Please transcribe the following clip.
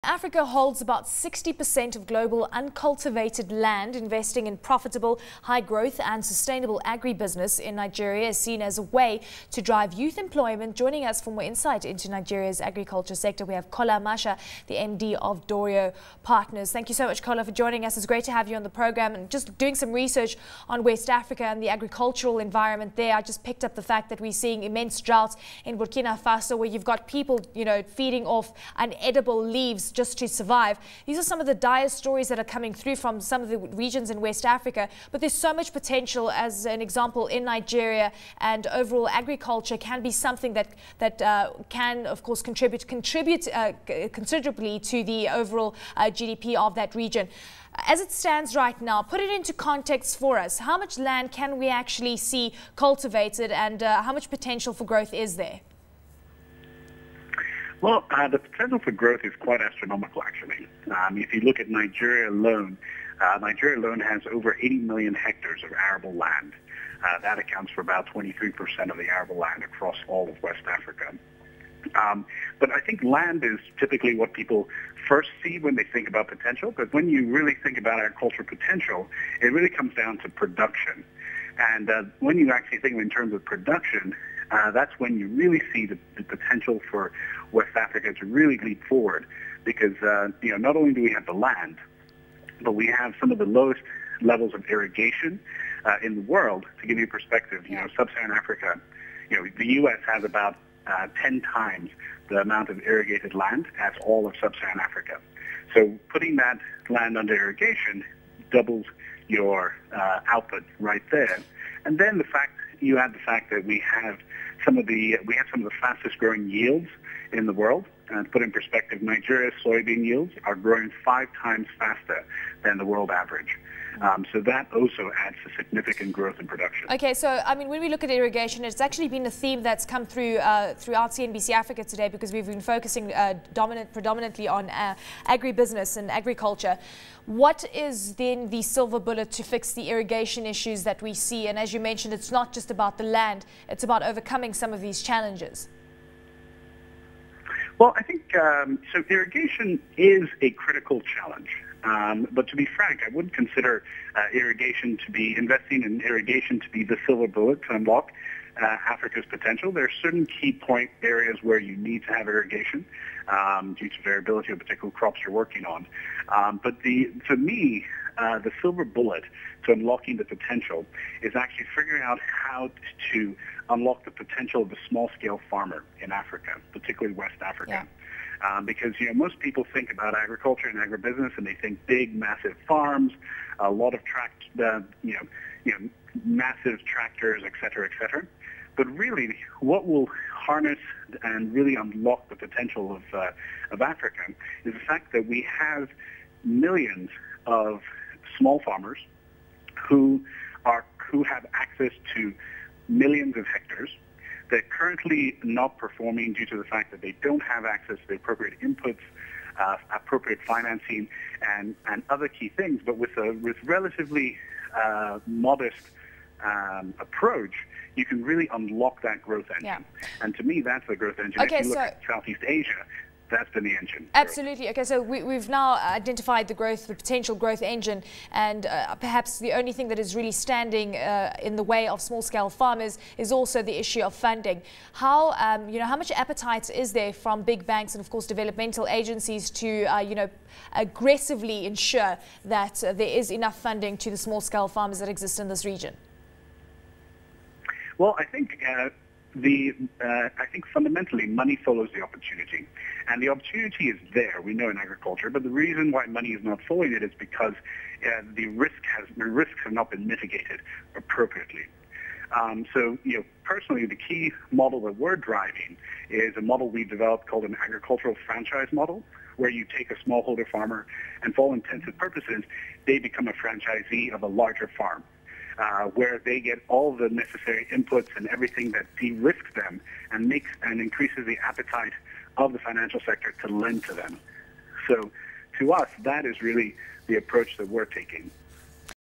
Africa holds about 60% of global uncultivated land. Investing in profitable, high growth and sustainable agribusiness in Nigeria is seen as a way to drive youth employment. Joining us for more insight into Nigeria's agriculture sector, we have Kola Masha, the MD of Doreo Partners. Thank you so much, Kola, for joining us. It's great to have you on the program. And just doing some research on West Africa and the agricultural environment there, I just picked up the fact that we're seeing immense droughts in Burkina Faso, where you've got people, feeding off unedible leaves just to survive. These are some of the dire stories that are coming through from some of the regions in West Africa, but there's so much potential. As an example, in Nigeria, and overall agriculture can be something that can, of course, contribute considerably to the overall GDP of that region. As it stands right now, put it into context for us. How much land can we actually see cultivated, and how much potential for growth is there? Well, the potential for growth is quite astronomical, actually. If you look at Nigeria alone has over 80 million hectares of arable land. That accounts for about 23% of the arable land across all of West Africa. But I think land is typically what people first see when they think about potential. But when you really think about agricultural potential, it really comes down to production. And when you actually think in terms of production, that's when you really see the potential for West Africa to really leap forward, because not only do we have the land, but we have some of the lowest levels of irrigation in the world. To give you perspective, sub-Saharan Africa, the U.S. has about 10 times the amount of irrigated land as all of sub-Saharan Africa. So putting that land under irrigation doubles your output right there. And then you add the fact that we have some of the fastest growing yields in the world. To put in perspective, Nigeria's soybean yields are growing 5 times faster than the world average. So that also adds to significant growth in production. Okay, so when we look at irrigation, it's actually been a theme that's come through throughout CNBC Africa today, because we've been focusing predominantly on agribusiness and agriculture. What is then the silver bullet to fix the irrigation issues that we see? And as you mentioned, it's not just about the land, it's about overcoming some of these challenges. Well, I think so. Irrigation is a critical challenge. But to be frank, I wouldn't consider investing in irrigation to be the silver bullet to unlock Africa's potential. There are certain key point areas where you need to have irrigation due to variability of particular crops you're working on. But for me, the silver bullet to unlocking the potential is actually figuring out how to unlock the potential of the small-scale farmer in Africa, particularly West Africa. Yeah. Because most people think about agriculture and agribusiness, and they think big, massive farms, a lot of massive tractors, et cetera, et cetera. But really, what will harness and really unlock the potential of Africa is the fact that we have millions of small farmers who have access to millions of hectares. They're currently not performing due to the fact that they don't have access to the appropriate inputs, appropriate financing, and other key things. But with relatively modest approach, you can really unlock that growth engine. Yeah. And to me, that's the growth engine. Okay, if you look at Southeast Asia, that's been the engine. Absolutely. Okay, so we've now identified the potential growth engine, and perhaps the only thing that is really standing in the way of small-scale farmers is also the issue of funding. How much appetite is there from big banks and, of course, developmental agencies to aggressively ensure that there is enough funding to the small-scale farmers that exist in this region? Well, I think fundamentally money follows the opportunity, and the opportunity is there. We know in agriculture, but the reason why money is not following it is because the risks have not been mitigated appropriately. So, personally, the key model that we're driving is a model we developed called an agricultural franchise model, where you take a smallholder farmer, and for all intents and purposes, they become a franchisee of a larger farm. Where they get all the necessary inputs and everything that de-risks them and increases the appetite of the financial sector to lend to them. So to us, that is really the approach that we're taking.